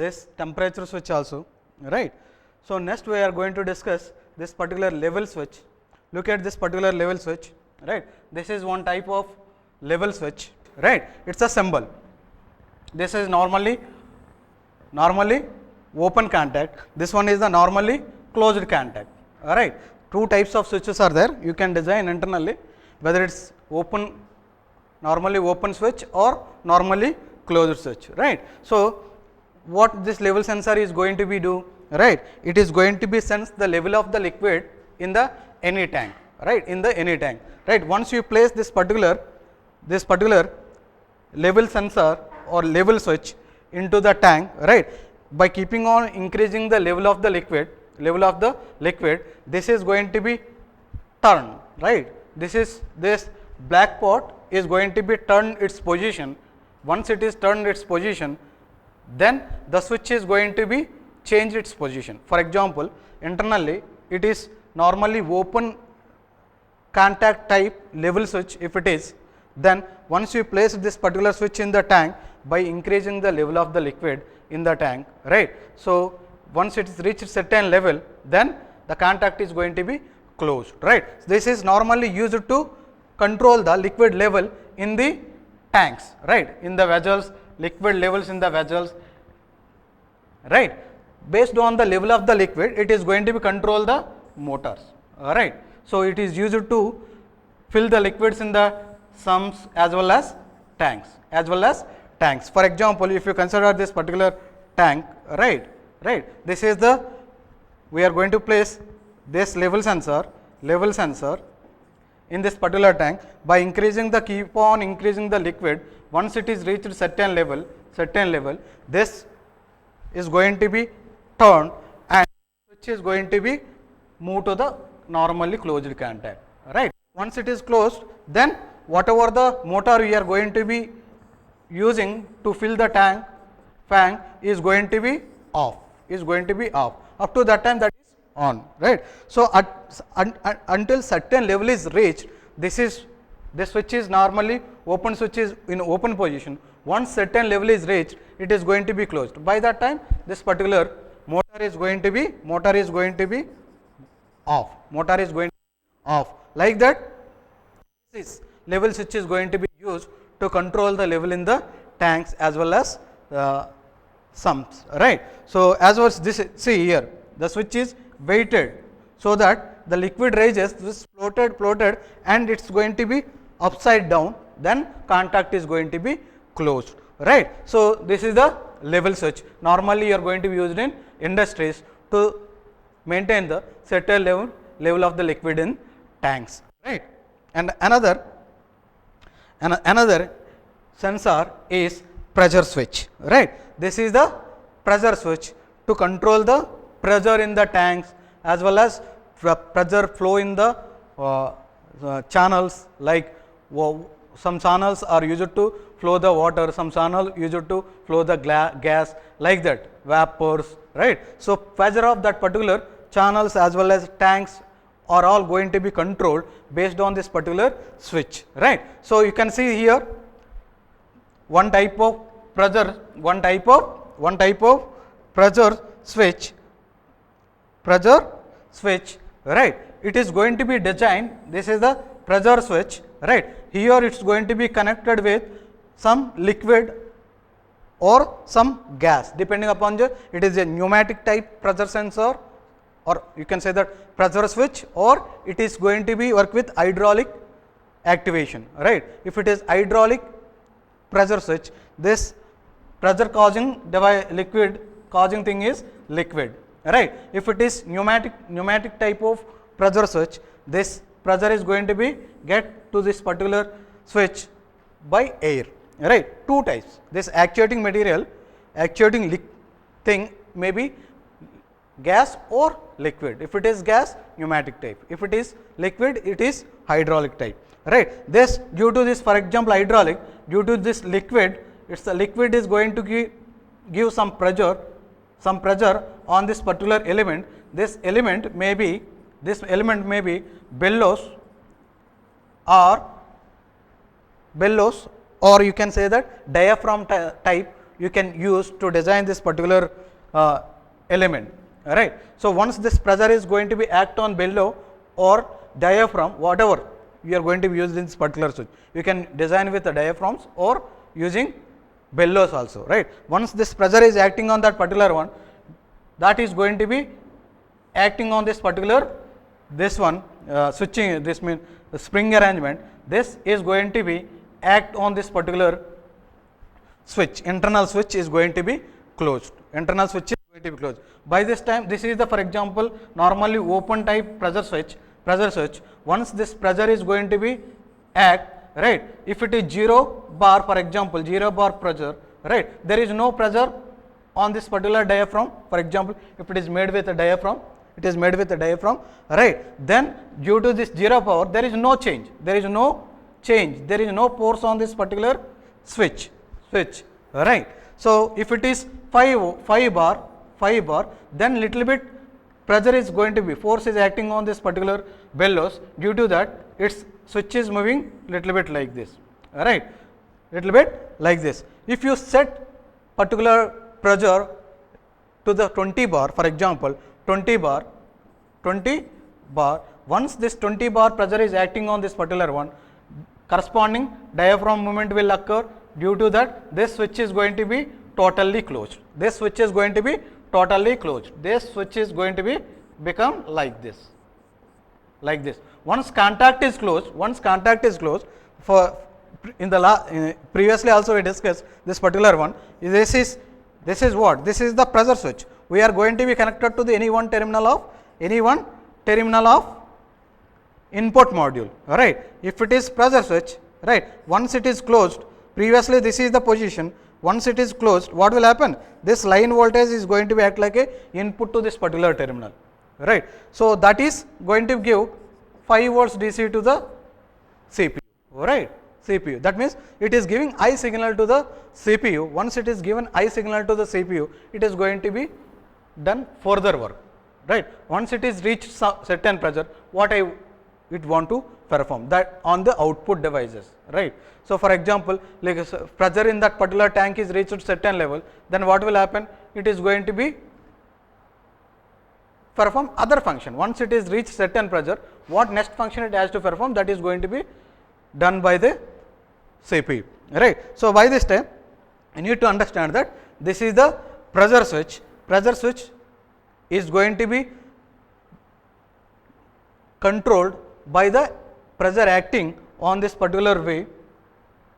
this temperature switch also, right. So, next we are going to discuss this particular level switch. Look at this particular level switch, right. This is one type of level switch, right. It is a symbol. This is normally open contact. This one is the normally closed contact, all right. Two types of switches are there. You can design internally whether it is normally open switch or normally closed switch, right. So, what this level sensor is going to be do, right, it is going to be sense the level of the liquid in the any tank, right, in the any tank, right. Once you place this particular level sensor or level switch into the tank, right, by keeping on increasing the level of the liquid, this is going to be turned, right. This black pot is going to be turned its position. Once it is turned its position, then the switch is going to be change its position. For example, internally it is normally open contact type level switch. If it is, then once you place this particular switch in the tank by increasing the level of the liquid in the tank, right. So, once it is reached certain level, then the contact is going to be closed, right. This is normally used to control the liquid level in the tanks, right, in the vessels, liquid levels in the vessels, right. Based on the level of the liquid, it is going to be control the motors, all right. So, it is used to fill the liquids in the sumps as well as tanks, For example, if you consider this particular tank, right, this is the, we are going to place this level sensor in this particular tank. By keep on increasing the liquid, once it is reached certain level, this is going to be turned and which is going to be moved to the normally closed contact, right. Once it is closed, then whatever the motor we are going to be using to fill the tank fan is going to be off, up to that time that is on, right. So, until certain level is reached, this switch is normally open, switch is in open position. Once certain level is reached, it is going to be closed. By that time, this particular motor is going to be off, like that. This level switch is going to be used to control the level in the tanks as well as sumps, right. So, as was this, see here, the switch is weighted, so that the liquid rises, this floated and it is going to be upside down, then contact is going to be closed, right. So, this is the level switch. Normally, you are going to be used in industries to maintain the certain level of the liquid in tanks, right. And another sensor is pressure switch, right. This is the pressure switch to control the pressure in the tanks as well as pressure flow in the channels, like some channels are used to flow the water, some channel used to flow the gas, like that, vapors, right. So, pressure of that particular channels as well as tanks are all going to be controlled based on this particular switch, right. So, you can see here one type of pressure switch, right. It is going to be designed, this is the pressure switch, right. Here it is going to be connected with some liquid or some gas, depending upon it is a pneumatic type pressure sensor, or you can say that pressure switch, or it is going to be work with hydraulic activation, right. If it is hydraulic pressure switch, this pressure causing liquid causing thing is liquid, right. If it is pneumatic type of pressure switch, this pressure is going to be get to this particular switch by air, right. Two types, this actuating thing may be gas or liquid. If it is gas, pneumatic type. If it is liquid, it is hydraulic type, right. This due to this, for example, hydraulic, due to this liquid, the liquid is going to give some pressure on this particular element. This element may be bellows, or you can say that diaphragm type you can use to design this particular element, right. So, once this pressure is going to be act on bellow or diaphragm, whatever you are going to be using this particular switch, you can design with the diaphragms or using bellows also, right. Once this pressure is acting on that particular one, that is going to be acting on this particular switching, this means the spring arrangement, this is going to be act on this particular switch, internal switch is going to be closed, internal switch is going to be closed. By this time, this is the, for example, normally open type pressure switch, once this pressure is going to be act, right, if it is 0 bar, for example, 0 bar pressure, right, there is no pressure on this particular diaphragm, for example, if it is made with a diaphragm, right, then due to this 0 power, there is no change, there is no force on this particular switch, right. So, if it is 5 bar, then little bit pressure is going to be, force is acting on this particular bellows, due to that its switch is moving little bit like this, right, little bit like this. If you set particular pressure to the 20 bar, for example, 20 bar, once this 20 bar pressure is acting on this particular one, corresponding diaphragm movement will occur, due to that this switch is going to be totally closed, this switch is going to be become like this, Once contact is closed, for in the previously also we discussed this particular one, this is what? This is the pressure switch. We are going to be connected to the any one terminal of input module, right. If it is pressure switch, right, once it is closed, previously this is the position, once it is closed, what will happen? This line voltage is going to be act like a input to this particular terminal, right. So, that is going to give 5 volts DC to the CPU, right, That means, it is giving I signal to the CPU. Once it is given I signal to the CPU, it is going to be done further work, right. Once it is reached certain pressure, what it want to perform that on the output devices, right. So, for example, like pressure in that particular tank is reached at certain level, then what will happen? It is going to be perform other function. Once it is reached certain pressure, what next function it has to perform, that is going to be done by the CPU, right. So, by this time you need to understand that this is the pressure switch. Pressure switch is going to be controlled by the pressure acting on this particular way,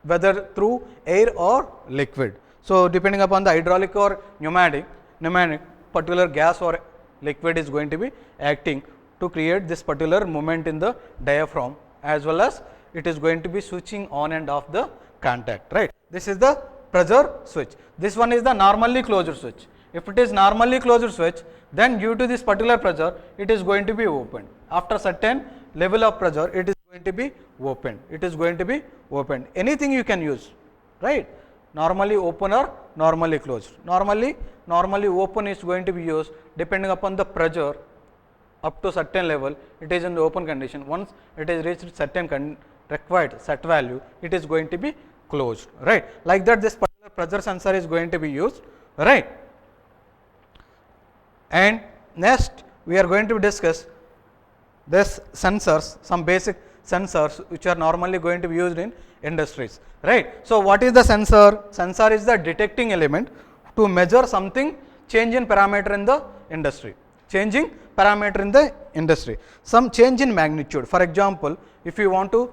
whether through air or liquid. So, depending upon the hydraulic or pneumatic particular gas or liquid is going to be acting to create this particular movement in the diaphragm, as well as it is going to be switching on and off the contact, right. This is the pressure switch. This one is the normally closed switch. If it is normally closed switch, then due to this particular pressure, it is going to be opened. After certain level of pressure, it is going to be opened. Anything you can use, right. Normally open or normally closed. Normally open is going to be used depending upon the pressure up to certain level, it is in the open condition. Once it is reached certain required set value, it is going to be closed, right. Like that, this particular pressure sensor is going to be used, right. And next we are going to discuss this sensors, some basic sensors which are normally going to be used in industries, right. So, what is the sensor? Sensor is the detecting element to measure something change in parameter in the industry, some change in magnitude. For example, if you want to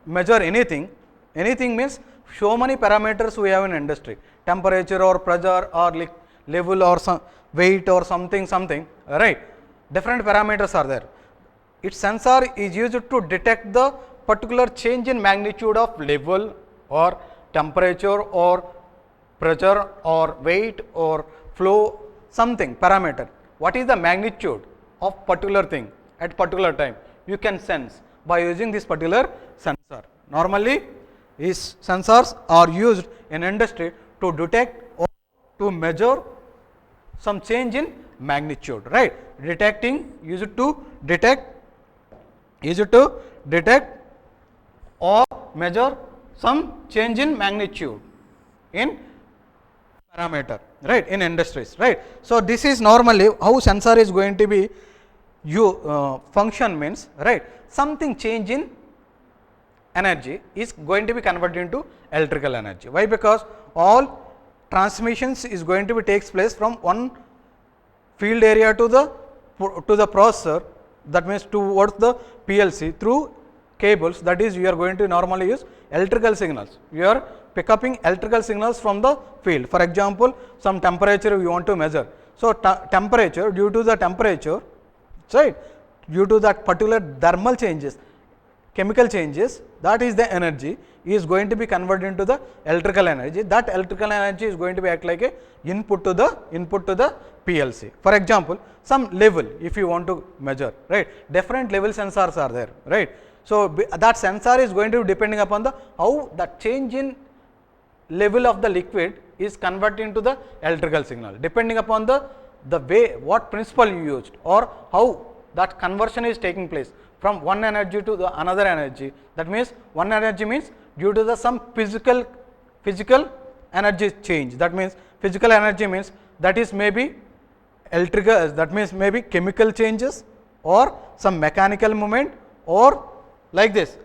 measure anything means so many parameters we have in industry, temperature or pressure or level or some weight or something, right. Different parameters are there. Its sensor is used to detect the particular change in magnitude of level or temperature or pressure or weight or flow, something parameter. What is the magnitude of particular thing at particular time? You can sense by using this particular sensor. Normally, these sensors are used in industry to detect or to measure some change in magnitude, right. Used to detect or measure some change in magnitude in parameter, right, in industries, right. So this is normally how sensor is going to be function means, right, something change in energy is going to be converted into electrical energy. Why? Because all transmissions is going to be takes place from one field area to the processor, that means towards the PLC through cables, that is you are going to normally use electrical signals. You are pick upping electrical signals from the field. For example, some temperature we want to measure. So temperature, due to the temperature, right, due to that particular thermal changes, chemical changes, that is the energy is going to be converted into the electrical energy. That electrical energy is going to be act like a input to the PLC. For example, some level if you want to measure, right, different level sensors are there, right. So that sensor is going to be depending upon the how the change in level of the liquid is converted into the electrical signal, depending upon the way what principle you used or how that conversion is taking place from one energy to the another energy. That means one energy means due to the some physical energy change. That means physical energy means that is maybe electrical, that means maybe chemical changes or some mechanical movement or like this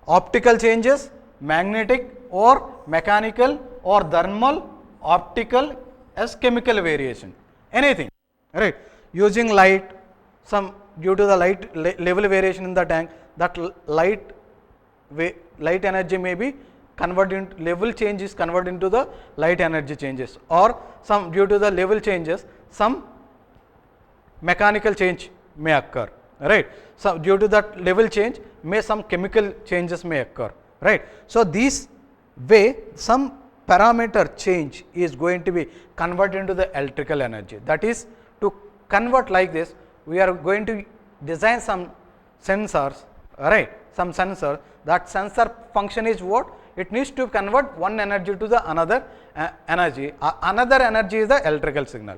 optical changes, magnetic or mechanical or thermal, optical as chemical variation, anything, right, using light, some due to the light level variation in the tank, that light energy may be converted into level change is converted into the light energy changes, or some due to the level changes some mechanical change may occur, right. So due to that level change may some chemical changes may occur, right. So this way some parameter change is going to be converted into the electrical energy. That is, to convert like this, we are going to design some sensors, right, some sensor. That sensor function is what? It needs to convert one energy to the another energy. Another energy is the electrical signal.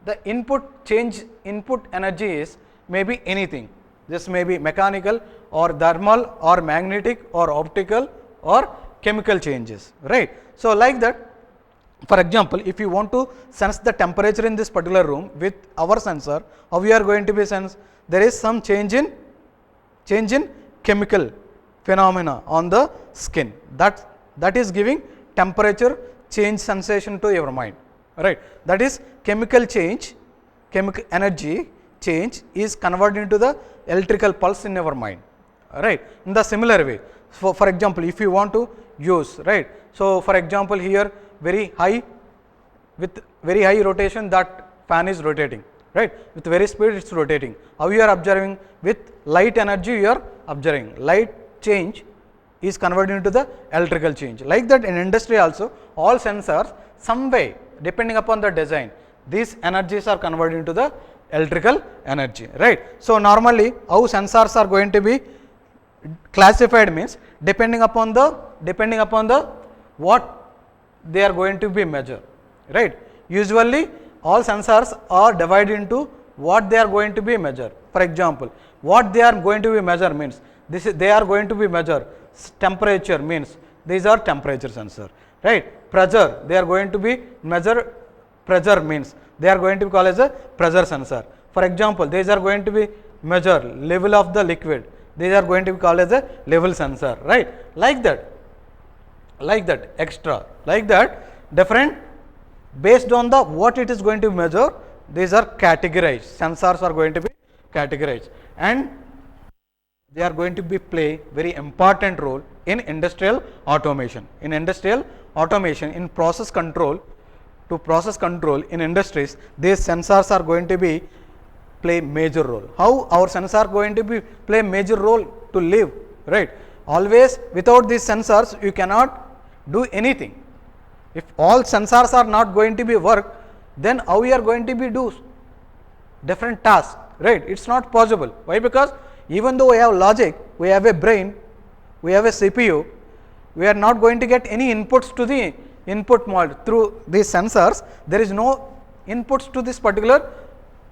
The input energy is maybe anything. This may be mechanical or thermal or magnetic or optical or chemical changes, right. So like that, for example, if you want to sense the temperature in this particular room with our sensor, how we are going to be sense? There is some change in chemical phenomena on the skin. That is giving temperature change sensation to your mind, right. That is chemical change, chemical energy change is converted into the electrical pulse in our mind, right. In the similar way, for example, if you want to use, right. So for example, here with very high rotation that fan is rotating, right, with very speed it is rotating. How you are observing? With light energy you are observing, light change is converted into the electrical change. Like that in industry also, all sensors some way depending upon the design, these energies are converted into the electrical energy, right. So normally how sensors are going to be classified means depending upon the what they are going to be measured, right. Usually all sensors are divided into what they are going to be measured. For example, what they are going to be measured means they are going to be measured temperature, means these are temperature sensor, right. Pressure, they are going to be measure pressure, means they are going to be called as a pressure sensor. For example, these are going to be measure level of the liquid, these are going to be called as a level sensor, right. Like that extra, like that different based on the what it is going to measure, these are categorized, sensors are going to be categorized, and they are going to be play very important role in industrial automation. In industrial automation, in process control in industries, these sensors are going to be play major role. How our sensors are going to be play major role to live, right. Always without these sensors you cannot do anything. If all sensors are not going to be work, then how we are going to be do different tasks, right. It is not possible. Why? Because even though we have logic, we have a brain, we have a CPU, we are not going to get any inputs to the input model through these sensors. There is no inputs to this particular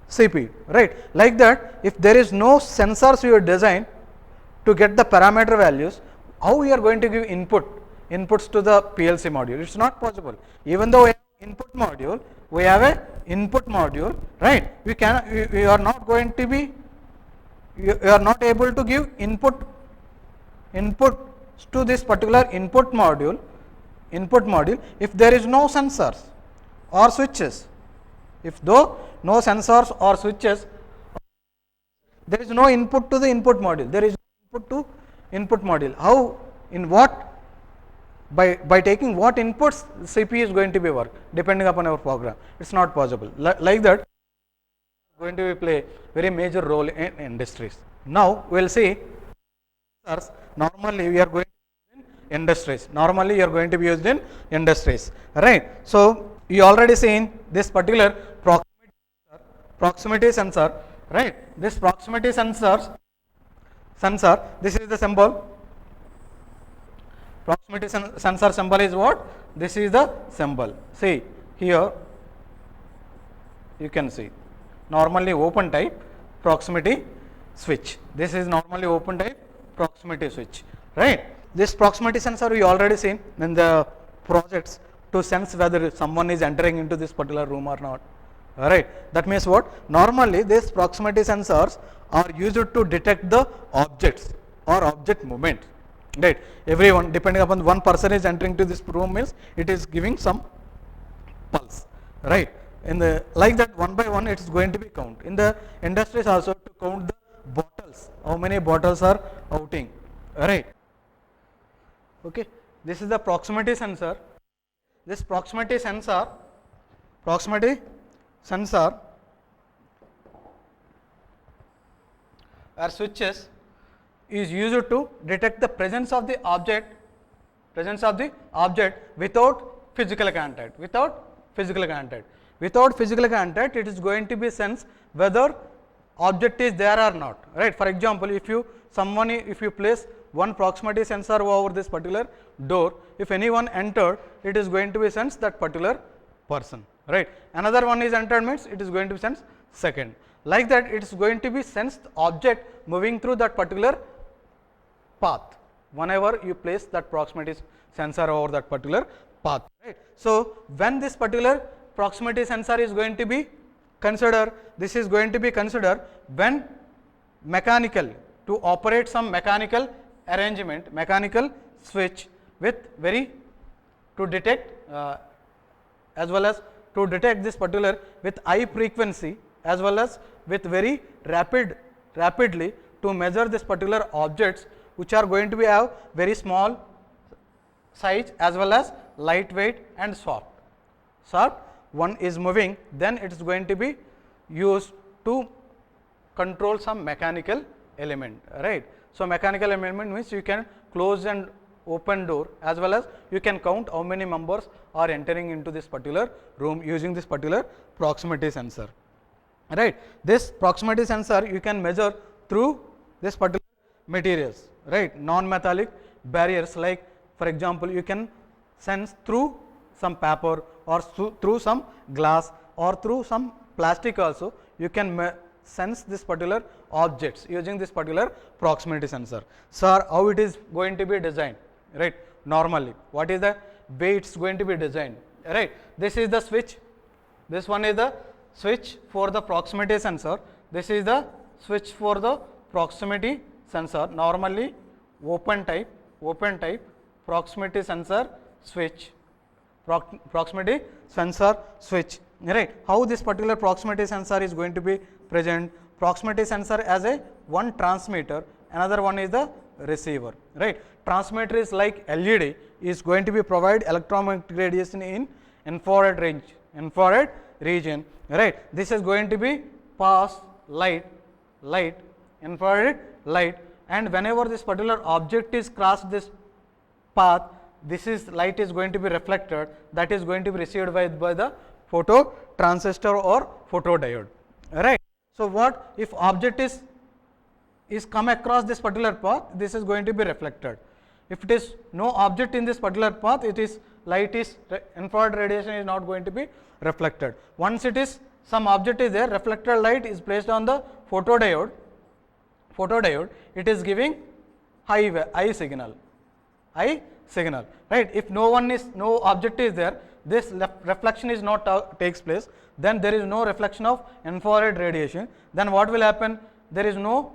CPU, right. Like that, if there is no sensors you design to get the parameter values, how we are going to give inputs to the PLC module? It is not possible. Even though we have input module, we have a input module, right? We are not going to be, you are not able to give input to this particular input module if there is no sensors or switches. If though no sensors or switches, there is no input to the input module, there is no input to input module. How, in what, by taking what inputs CPU is going to be work depending upon our program, it is not possible. Like that, going to play very major role in industries. Now we will see sensors. Normally we are going to use in industries. Normally you are going to be used in industries, right? So you already seen this particular proximity sensor, right? This proximity sensor, this is the symbol. Proximity sensor symbol is what? This is the symbol. See here, you can see normally open type proximity switch. This is normally open type proximity switch, right? This proximity sensor we already seen in the projects to sense whether someone is entering into this particular room or not. All right. That means what? Normally these proximity sensors are used to detect the objects or object movement. Right. Everyone, depending upon one person is entering to this room, means it is giving some pulse. Right. In the like that, one by one it is going to be count. In the industries also to count the bottles, how many bottles are outing. Right. Okay. This is the proximity sensor. This proximity sensor or switches is used to detect the presence of the object without physical contact. Without physical contact, it is going to be sense whether object is there or not. Right. For example, if you place one proximity sensor over this particular door, if anyone entered, it is going to be sense that particular person. Right. Another one is entered, means it is going to be sense second. Like that, it is going to be sensed object moving through that particular path whenever you place that proximity sensor over that particular path. Right. So when this particular proximity sensor is going to be considered, this is going to be considered when mechanical, to operate some mechanical arrangement, mechanical switch with very to detect as well as to detect this particular with high frequency as well as with very rapidly to measure this particular objects which are going to be have very small size as well as lightweight and soft. One is moving, then it is going to be used to control some mechanical element, right. So mechanical element means you can close and open door as well as you can count how many members are entering into this particular room using this particular proximity sensor, right. This proximity sensor you can measure through this particular materials, right, non-metallic barriers, like for example, you can sense through some paper or through some glass or through some plastic also, you can sense this particular objects using this particular proximity sensor. Sir, how it is going to be designed, right? Normally, what is the way it is going to be designed, right? This is the switch, this one is the switch for the proximity sensor, this is the switch for the proximity sensor, normally open type proximity sensor switch, proximity sensor switch, right. How this particular proximity sensor is going to be present? Proximity sensor as a one transmitter, another one is the receiver, right. Transmitter is like LED, is going to be provide electromagnetic radiation in infrared region, right. This is going to be pass light, infrared light, and whenever this particular object is crossed this path, this is light is going to be reflected, that is going to be received by the photo transistor or photodiode, right. So what if object is come across this particular path, this is going to be reflected. If it is no object in this particular path, it is light is infrared radiation is not going to be reflected. Once it is some object is there, reflected light is placed on the photodiode, it is giving high signal, high signal, right? If no object is there, this reflection is not takes place, then there is no reflection of infrared radiation. Then what will happen? There is no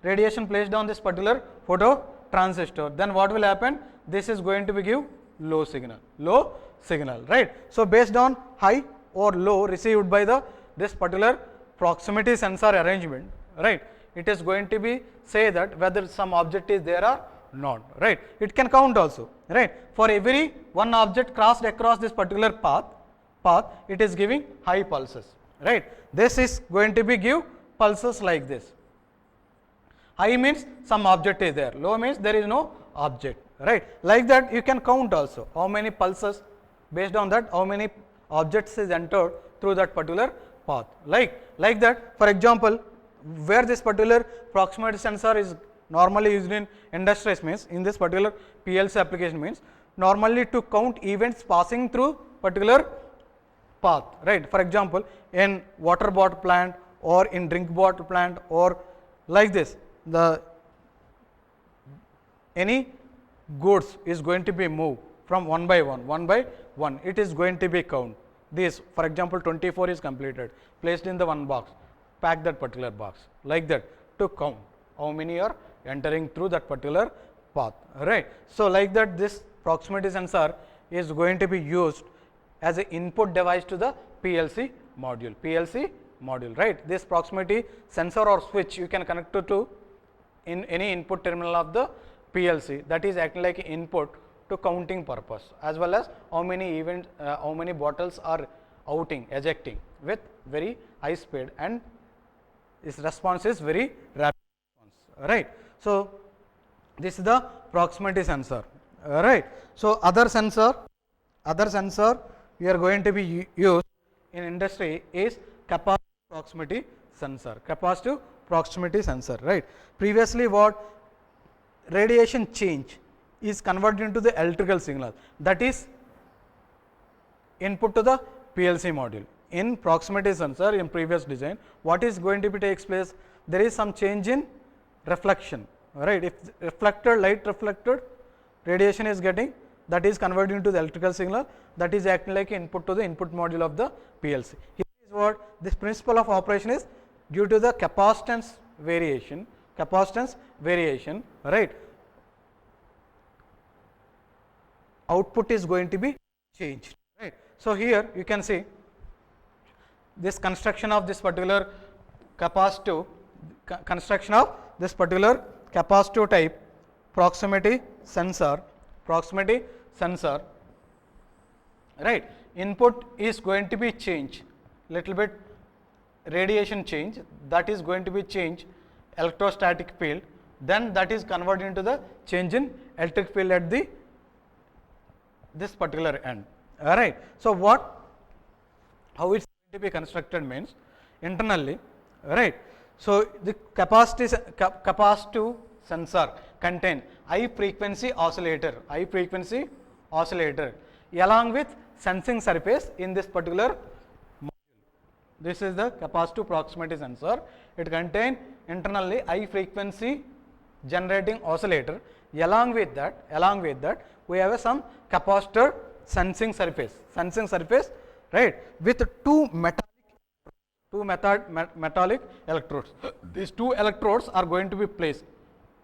radiation placed on this particular photo transistor. Then what will happen? This is going to be give low signal, right? So based on high or low received by this particular proximity sensor arrangement, right? It is going to be say that whether some object is there or not, right? It can count also, right? For every one object crossed across this particular path, it is giving high pulses, right? This is going to be give pulses like this. High means some object is there, low means there is no object, right? Like that you can count also how many pulses, based on that how many objects is entered through that particular path. Like that, for example, where this particular proximity sensor is normally used in industries means, in this particular PLC application means, normally to count events passing through particular path, right? For example, in water bottle plant or in drink bottle plant or like this, any goods is going to be moved from one by one, it is going to be count. This, for example, 24 is completed, placed in the one box, pack that particular box, like that, to count how many are entering through that particular path, right? So like that, this proximity sensor is going to be used as an input device to the PLC module, right? This proximity sensor or switch you can connect to in any input terminal of the PLC, that is acting like input to counting purpose, as well as how many bottles are ejecting with very high speed, and its response is very rapid response, right? So this is the proximity sensor, right? So other sensor we are going to be used in industry is capacitive proximity sensor, right? Previously what radiation change is converted into the electrical signal, that is input to the PLC module. In proximity sensor, in previous design, what is going to be takes place? There is some change in reflection, right? If light reflected radiation is getting, that is converted into the electrical signal, that is acting like input to the input module of the PLC. Here is what this principle of operation is due to the capacitance variation, right? Output is going to be changed, right? So here you can see this construction of this particular capacitive type proximity sensor, right? Input is going to be changed, little bit radiation change, that is going to be change electrostatic field, then that is converted into the change in electric field at this particular end, all right? So how it's going to be constructed means internally, right? So the capacitive sensor contain high frequency oscillator along with sensing surface in this particular module. This is the capacitive proximity sensor. It contains internally high frequency generating oscillator. Along with that we have some capacitor sensing surface, right, with two metallic electrodes. These two electrodes are going to be placed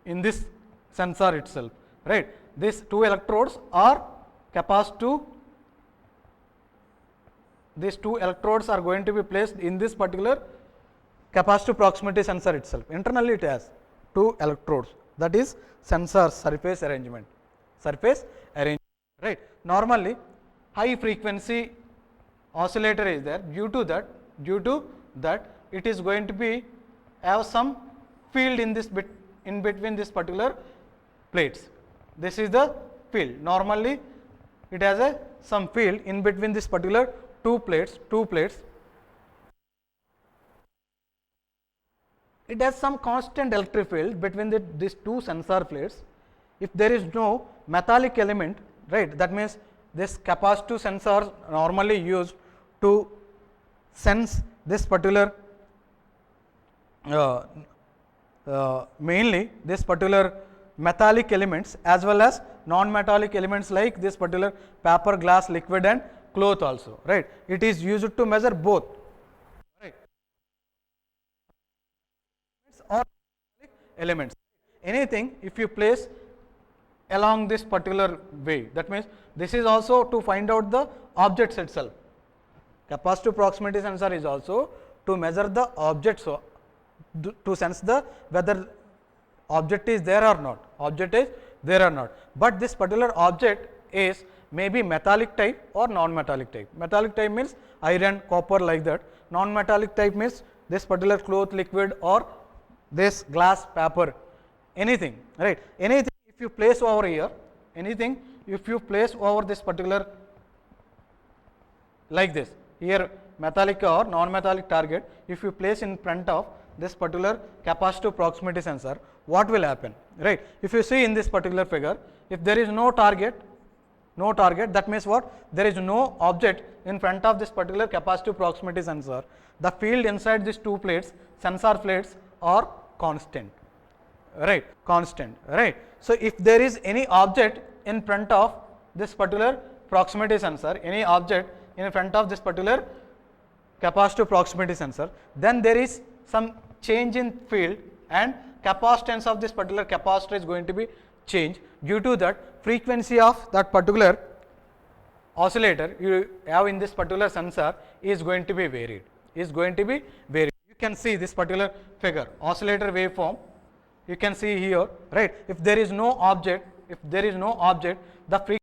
in this sensor itself, right? These two electrodes are going to be placed in this particular capacitive proximity sensor itself. Internally it has two electrodes, that is sensor surface arrangement, right? Normally high frequency oscillator is there, due to that it is going to be have some field in between this particular plates. This is the field. Normally it has some field in between this particular two plates. It has some constant electric field between these two sensor plates. If there is no metallic element, right, that means this capacitive sensor normally used to sense this particular mainly this particular metallic elements as well as non-metallic elements like this particular paper, glass, liquid and cloth also, right. It is used to measure both, right, or elements. Anything if you place along this particular way, that means this is also to find out the objects itself. Capacitive proximity sensor is also to measure the object, so to sense the whether object is there or not, object is there or not. But this particular object is maybe metallic type or non-metallic type. Metallic type means iron, copper, like that. Non-metallic type means this particular cloth, liquid or this glass, paper, anything, right. Anything if you place over here, anything if you place over this particular like this, here metallic or non-metallic target, if you place in front of this particular capacitive proximity sensor, what will happen, right. If you see in this particular figure, if there is no target, that means what, there is no object in front of this particular capacitive proximity sensor, the field inside these two plates, sensor plates, are constant, right, constant, right. So if there is any object in front of this particular proximity sensor, any object in front of this particular capacitive proximity sensor, then there is some change in field and capacitance of this particular capacitor is going to be changed. Due to that, frequency of that particular oscillator you have in this particular sensor is going to be varied, You can see this particular figure, oscillator waveform, you can see here, right. If there is no object, the frequency